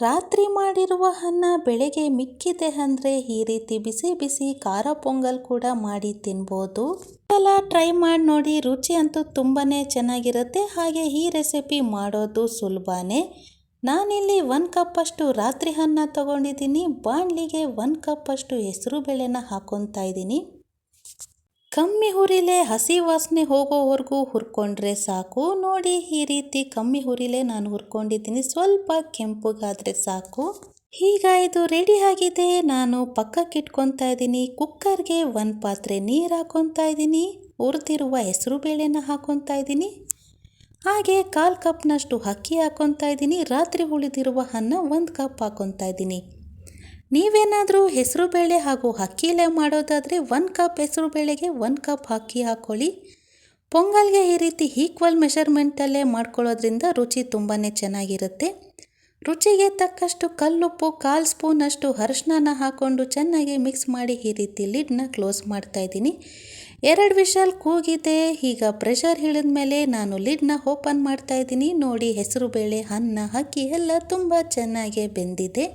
ರಾತ್ರಿ ಮಾಡಿರುವ ಅನ್ನ ಬೆಳಗ್ಗೆ ಮಿಕ್ಕಿದೆ ಅಂದರೆ ಈ ರೀತಿ ಬಿಸಿ ಬಿಸಿ ಖಾರ ಪೊಂಗಲ್ ಕೂಡ ಮಾಡಿ ತಿನ್ಬೋದು. ಎಲ್ಲ ಟ್ರೈ ಮಾಡಿ ನೋಡಿ, ರುಚಿ ಅಂತೂ ತುಂಬಾ ಚೆನ್ನಾಗಿರುತ್ತೆ. ಹಾಗೆ ಈ ರೆಸಿಪಿ ಮಾಡೋದು ಸುಲಭನೇ. ನಾನಿಲ್ಲಿ 1 ಕಪ್ ಅಷ್ಟು ರಾತ್ರಿ ಅನ್ನ ತಗೊಂಡಿದ್ದೀನಿ. ಬಾಣಲಿಗೆ 1 ಕಪ್ ಅಷ್ಟು ಹೆಸರು ಬೇಳೆನ ಹಾಕೊತಾ ಇದ್ದೀನಿ. ಕಮ್ಮಿ ಹುರಿಲೆ ಹಸಿ ವಾಸನೆ ಹೋಗೋವರೆಗೂ ಹುರ್ಕೊಂಡ್ರೆ ಸಾಕು. ನೋಡಿ, ಈ ರೀತಿ ಕಮ್ಮಿ ಹುರಿಲೆ ನಾನು ಹುರ್ಕೊಂಡಿದ್ದೀನಿ. ಸ್ವಲ್ಪ ಕೆಂಪುಗಾದರೆ ಸಾಕು. ಈಗ ಇದು ರೆಡಿ ಆಗಿದೆ. ನಾನು ಪಕ್ಕಕ್ಕೆ ಇಟ್ಕೊತಾ ಇದ್ದೀನಿ. ಕುಕ್ಕರ್ಗೆ 1 ಪಾತ್ರೆ ನೀರು ಹಾಕೊತಾ ಇದ್ದೀನಿ. ಹುರಿದಿರುವ ಹೆಸರು ಬೇಳೆನ ಹಾಕೊತಾ ಇದ್ದೀನಿ. ಹಾಗೆ 1/4 ಕಪ್ನಷ್ಟು ಅಕ್ಕಿ ಹಾಕೊತಾ ಇದ್ದೀನಿ. ರಾತ್ರಿ ಉಳಿದಿರುವ ಅನ್ನ 1 ಕಪ್ ಹಾಕೊತಾ ಇದ್ದೀನಿ. ನೀವೇನಾದರೂ ಹೆಸರು ಬೇಳೆ ಹಾಗೂ ಅಕ್ಕಿಲೇ ಮಾಡೋದಾದರೆ 1 ಕಪ್ ಹೆಸರು ಬೇಳೆಗೆ 1 ಕಪ್ ಅಕ್ಕಿ ಹಾಕ್ಕೊಳ್ಳಿ. ಪೊಂಗಲ್ಗೆ ಈ ರೀತಿ ಈಕ್ವಲ್ ಮೆಷರ್ಮೆಂಟಲ್ಲೇ ಮಾಡ್ಕೊಳ್ಳೋದ್ರಿಂದ ರುಚಿ ತುಂಬಾ ಚೆನ್ನಾಗಿರುತ್ತೆ. ರುಚಿಗೆ ತಕ್ಕಷ್ಟು ಕಲ್ಲುಪ್ಪು, 1/4 ಸ್ಪೂನಷ್ಟು ಅರಿಶಿನ ಹಾಕ್ಕೊಂಡು ಚೆನ್ನಾಗಿ ಮಿಕ್ಸ್ ಮಾಡಿ ಈ ರೀತಿ ಲಿಡ್ನ ಕ್ಲೋಸ್ ಮಾಡ್ತಾ ಇದ್ದೀನಿ. 2 ವಿಷಲ್ ಕೂಗಿದೆ. ಈಗ ಪ್ರೆಷರ್ ಇಳಿದ ಮೇಲೆ ನಾನು ಲಿಡ್ನ ಓಪನ್ ಮಾಡ್ತಾ ಇದ್ದೀನಿ. ನೋಡಿ, ಹೆಸರು ಬೇಳೆ, ಅನ್ನ, ಅಕ್ಕಿ ಎಲ್ಲ ತುಂಬ ಚೆನ್ನಾಗಿ ಬೆಂದಿದೆ.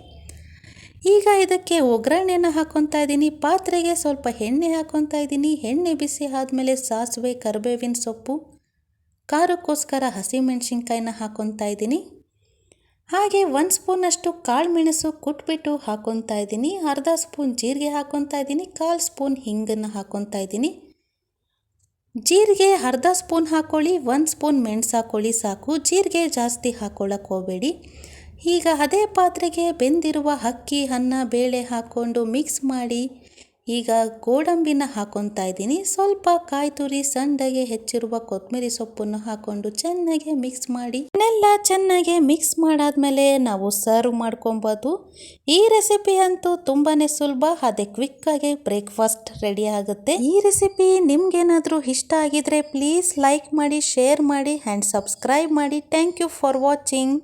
ಈಗ ಇದಕ್ಕೆ ಒಗ್ಗರಣೆನ ಹಾಕೊತಾ ಇದ್ದೀನಿ. ಪಾತ್ರೆಗೆ ಸ್ವಲ್ಪ ಎಣ್ಣೆ ಹಾಕೊತಾ ಇದ್ದೀನಿ. ಎಣ್ಣೆ ಬಿಸಿ ಆದಮೇಲೆ ಸಾಸಿವೆ, ಕರಿಬೇವಿನ ಸೊಪ್ಪು, ಖಾರಕ್ಕೋಸ್ಕರ ಹಸಿಮೆಣಸಿನ್ಕಾಯಿನ ಹಾಕೊತಾ ಇದ್ದೀನಿ. ಹಾಗೆ 1 ಸ್ಪೂನಷ್ಟು ಕಾಳು ಮೆಣಸು ಕುಟ್ಬಿಟ್ಟು ಹಾಕೊತಾ ಇದ್ದೀನಿ. ಅರ್ಧ ಸ್ಪೂನ್ ಜೀರಿಗೆ ಹಾಕೊತಾ ಇದ್ದೀನಿ. 1/4 ಸ್ಪೂನ್ ಹಿಂಗನ್ನು ಹಾಕೊತಾ ಇದ್ದೀನಿ. ಜೀರಿಗೆ ಅರ್ಧ ಸ್ಪೂನ್ ಹಾಕ್ಕೊಳ್ಳಿ. 1 ಸ್ಪೂನ್ ಮೆಣಸು ಹಾಕ್ಕೊಳ್ಳಿ ಸಾಕು. ಜೀರಿಗೆ ಜಾಸ್ತಿ ಹಾಕ್ಕೊಳ್ಳೋಕೆ ಹೋಗಬೇಡಿ. ಈಗ ಅದೇ ಪಾತ್ರೆಗೆ ಬೆಂದಿರುವ ಅಕ್ಕಿ, ಅನ್ನ, ಬೇಳೆ ಹಾಕ್ಕೊಂಡು ಮಿಕ್ಸ್ ಮಾಡಿ ಈಗ ಗೋಡಂಬಿನ ಹಾಕೊತಾ ಇದ್ದೀನಿ. ಸ್ವಲ್ಪ ಕಾಯಿ ತುರಿ, ಸಣ್ಣಗೆ ಹೆಚ್ಚಿರುವ ಕೊತ್ತಂಬರಿ ಸೊಪ್ಪನ್ನು ಹಾಕ್ಕೊಂಡು ಚೆನ್ನಾಗಿ ಮಿಕ್ಸ್ ಮಾಡಿ. ಇದನ್ನೆಲ್ಲ ಚೆನ್ನಾಗಿ ಮಿಕ್ಸ್ ಮಾಡಾದ್ಮೇಲೆ ನಾವು ಸರ್ವ್ ಮಾಡ್ಕೊಬೋದು. ಈ ರೆಸಿಪಿ ಅಂತೂ ತುಂಬಾ ಸುಲಭ. ಅದೇ ಕ್ವಿಕ್ಕಾಗಿ ಬ್ರೇಕ್ಫಾಸ್ಟ್ ರೆಡಿ ಆಗುತ್ತೆ. ಈ ರೆಸಿಪಿ ನಿಮ್ಗೇನಾದರೂ ಇಷ್ಟ ಆಗಿದ್ರೆ ಪ್ಲೀಸ್ ಲೈಕ್ ಮಾಡಿ, ಶೇರ್ ಮಾಡಿ ಆ್ಯಂಡ್ ಸಬ್ಸ್ಕ್ರೈಬ್ ಮಾಡಿ. Thank you for watching.